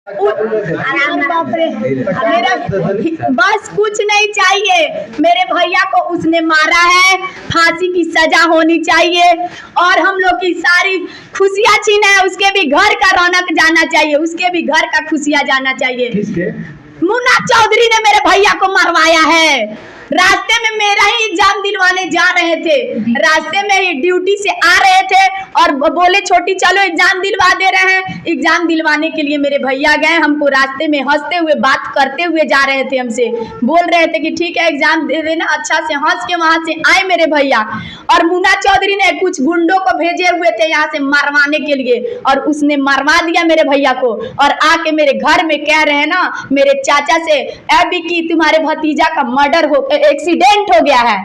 बाप रे, मेरा बस कुछ नहीं चाहिए। मेरे भैया को उसने मारा है, फांसी की सजा होनी चाहिए और हम लोग की सारी खुशियां छीना है। उसके भी घर का रौनक जाना चाहिए, उसके भी घर का खुशियां जाना चाहिए। किसके? मुन्ना चौधरी ने मेरे भैया को मरवाया है। रास्ते में मेरा ही एग्जाम दिलवाने जा रहे थे, रास्ते में ही ड्यूटी से आ रहे थे और बोले छोटी चलो एग्जाम दिलवा दे रहे हैं। एग्जाम दिलवाने के लिए मेरे भैया गए, हमको रास्ते में हंसते हुए बात करते हुए जा रहे थे, हमसे बोल रहे थे कि ठीक है एग्जाम दे देना। अच्छा से हंस के वहां से आए मेरे भैया और मुन्ना चौधरी ने कुछ गुंडों को भेजे हुए थे यहाँ से मरवाने के लिए और उसने मरवा दिया मेरे भैया को। और आके मेरे घर में कह रहे हैं ना मेरे चाचा से, अभी की तुम्हारे भतीजा का मर्डर हो एक्सीडेंट हो गया है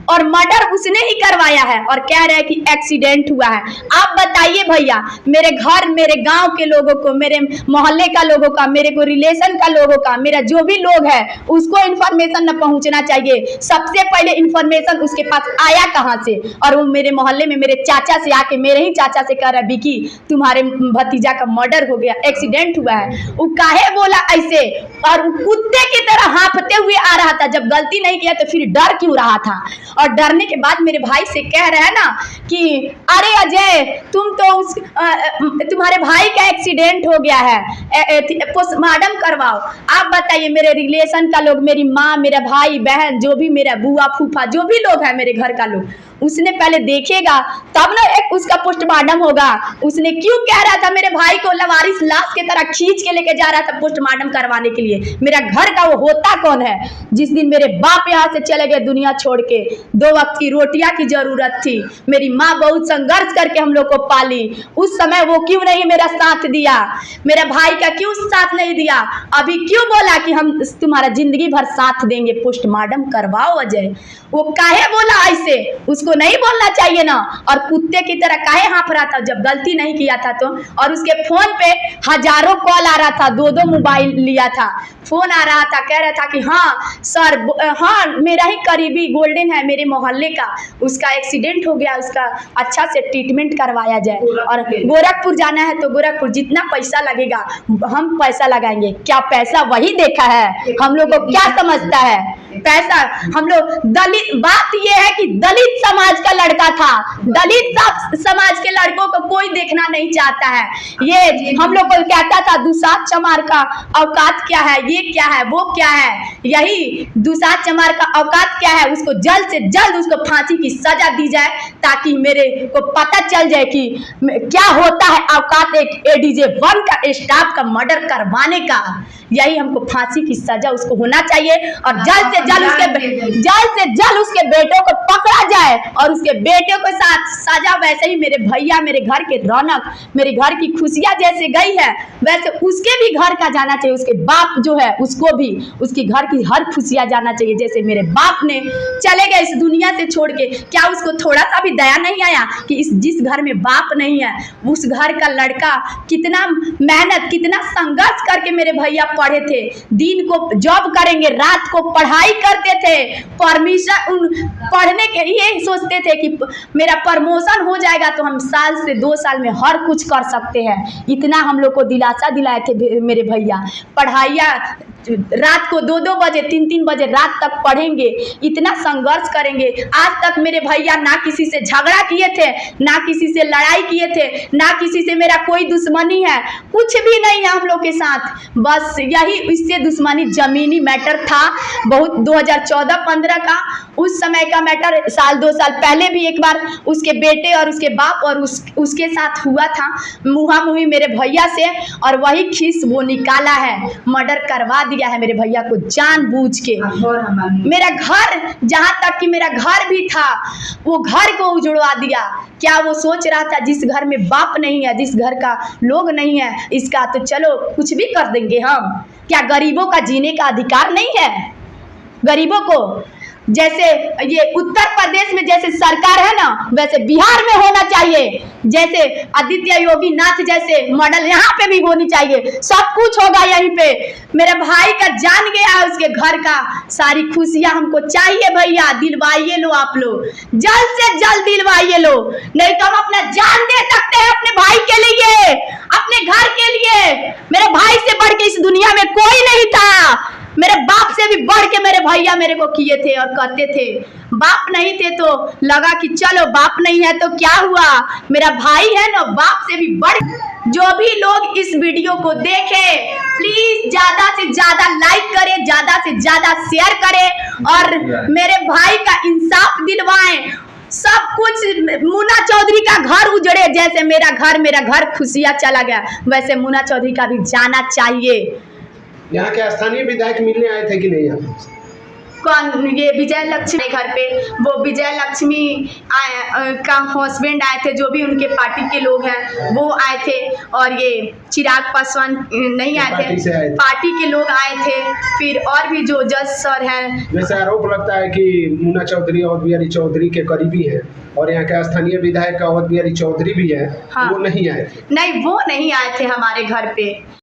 और मर्डर उसने ही करवाया है और कह रहे हैं कि एक्सीडेंट हुआ है। आप बताइए भैया, मेरे घर मेरे गांव के लोगों को, मेरे मोहल्ले का लोगों का, मेरे को रिलेशन का लोगों का, मेरा जो भी लोग है उसको इन्फॉर्मेशन न पहुंचना चाहिए। सबसे पहले इन्फॉर्मेशन उसके पास आया कहां से? और वो मेरे मोहल्ले में मेरे चाचा से आके, मेरे ही चाचा से कह रहा है विकी तुम्हारे भतीजा का मर्डर हो गया, एक्सीडेंट हुआ है। वो काहे बोला ऐसे? और कुत्ते की तरह हांफते हुए आ रहा था, जब गलती नहीं किया तो फिर डर क्यों रहा था? और डरने के बाद मेरे भाई से कह रहे हैं ना कि अरे अजय तुम तो तुम्हारे भाई का एक्सीडेंट हो गया है, पोस्टमार्टम करवाओ। आप बताइए, मेरे रिलेशन का लोग, मेरी माँ, मेरा भाई बहन, जो भी मेरा बुआ फूफा जो भी लोग हैं मेरे घर का लोग, उसने पहले देखेगा तब ना एक उसका पोस्टमार्टम होगा। उसने क्यों कह रहा था मेरे भाई को लवारिस लाश की तरह खींच के लेके जा रहा था पोस्टमार्टम करवाने के लिए? मेरा घर का वो होता कौन है? जिस दिन मेरे बाप यहाँ से चले गए दुनिया छोड़ के, 2 वक्त की रोटियां की जरूरत थी, मेरी माँ बहुत संघर्ष करके हम लोग को पाली, उस समय वो क्यों नहीं मेरा साथ दिया? मेरा भाई का क्यों साथ नहीं दिया? अभी क्यों बोला कि हम तुम्हारा जिंदगी भर साथ देंगे, पोस्टमार्टम करवाओ अजय? वो काहे बोला ऐसे? उसको नहीं बोलना चाहिए ना। और कुत्ते की तरह काहे हाँफ रहा था जब गलती नहीं किया था तो? और उसके फोन पे हजारों कॉल आ रहा था, 2 मोबाइल लिया था, फोन आ रहा था, कह रहा था कि हाँ सर, हाँ मेरा ही करीबी गोल्डन है मेरे मोहल्ले का, उसका एक्सीडेंट हो गया, उसका अच्छा से ट्रीटमेंट करवाया जाए। और गोरखपुर जाना है तो गोरखपुर, जितना पैसा लगेगा हम पैसा लगाएंगे। क्या पैसा वही देखा है? हम लोग को क्या समझता है पैसा? हम लोग दलित, बात ये है कि दलित समाज का लड़का था, दलित समाज के लड़कों को कोई देखना नहीं चाहता है। ये हम लोग को कहता था दुसाध चमार का औकात क्या है, ये क्या है, वो क्या है। यही दुसाध चमार का औकात क्या है, उसको जल्द से जल्द उसको फांसी की सजा दी जाए ताकि मेरे को पता चल जाए कि क्या होता है औकात एक ADJ-1 का स्टाफ का मर्डर करवाने का। यही हमको फांसी की सजा उसको होना चाहिए और जल्द से जल्द उसके बेटों को पकड़ा जाए और उसके बेटे के साथ सजा। वैसे ही मेरे भैया, मेरे घर के रौनक, मेरे घर की खुशियां जैसे गई है वैसे उसके भी घर का जाना चाहिए, उसके बाप जो है उसको भी उसकी घर की हर खुशियां जाना चाहिए। जैसे मेरे बाप ने चले गए इस दुनिया से छोड़ के, क्या उसको थोड़ा सा भी दया नहीं आया कि जिस घर में बाप नहीं है उस घर का लड़का कितना मेहनत, कितना संघर्ष करके मेरे भैया पढ़े थे, दिन को जॉब करेंगे, रात को पढ़ाई करते थे, परमिशन पढ़ने के ये सोचते थे कि मेरा प्रमोशन हो जाएगा तो हम साल से 2 साल में हर कुछ कर सकते हैं। इतना हम लोग को दिलासा दिलाए थे मेरे भैया। पढ़ाइया रात को 2-2 बजे 3-3 बजे रात तक पढ़ेंगे, इतना संघर्ष करेंगे। आज तक मेरे भैया ना किसी से झगड़ा किए थे, ना किसी से लड़ाई किए थे, ना किसी से मेरा कोई दुश्मनी है, कुछ भी नहीं है हम लोग के साथ। बस यही इससे दुश्मनी जमीनी मैटर था, बहुत 2014-15 का उस समय का मैटर। साल 2 साल पहले भी एक बार उसके बेटे और उसके बाप और उसके साथ हुआ था मुहामुही मेरे भैया से, और वही खीस वो निकाला है, मर्डर करवा दिया है मेरे भैया को जानबूझ के। मेरा घर, जहां तक कि मेरा घर भी था वो घर को उजड़वा दिया। क्या वो सोच रहा था जिस घर में बाप नहीं है, जिस घर का लोग नहीं है, इसका तो चलो कुछ भी कर देंगे हम? क्या गरीबों का जीने का अधिकार नहीं है? गरीबों को जैसे ये उत्तर प्रदेश में जैसे सरकार है ना वैसे बिहार में होना चाहिए, जैसे आदित्य योगी नाथ जैसे मॉडल यहाँ पे भी होनी चाहिए। सब कुछ होगा यहीं पे। मेरे भाई का जान गया है, उसके घर का सारी खुशियां हमको चाहिए भैया, दिलवाइए लो आप लोग, जल्द से जल्द दिलवाइए लो, नहीं तो हम अपना जान दे सकते हैं अपने भाई के लिए, अपने घर के लिए। मेरे भाई से बढ़ के भी बढ़ के मेरे भैया मेरे को किए थे और कहते थे बाप नहीं थे तो लगा कि चलो बाप नहीं है तो क्या हुआ, मेरा भाई है ना, बाप से भी बढ़। जो भी लोग इस वीडियो को देखें प्लीज ज्यादा से ज्यादा लाइक करें, ज्यादा से ज्यादा शेयर करें और मेरे भाई का इंसाफ दिलवाएं। सब कुछ मुन्ना चौधरी का घर उजड़े, जैसे मेरा घर खुशियां चला गया वैसे मुन्ना चौधरी का भी जाना चाहिए। यहाँ के स्थानीय विधायक मिलने आए थे कि नहीं यहाँ? कौन? ये विजय लक्ष्मी घर पे, वो विजय लक्ष्मी का हस्बैंड आए थे, जो भी उनके पार्टी के लोग हैं वो आए थे, और ये चिराग पासवान नहीं आए थे, पार्टी के लोग आए थे, फिर और भी जो जज सर हैं। वैसे आरोप लगता है कि मुन्ना चौधरी अवध बिहारी चौधरी के करीबी है और यहाँ के स्थानीय विधायक अवध बिहारी चौधरी भी है। हाँ। वो नहीं आए थे? नहीं, वो नहीं आए थे हमारे घर पे।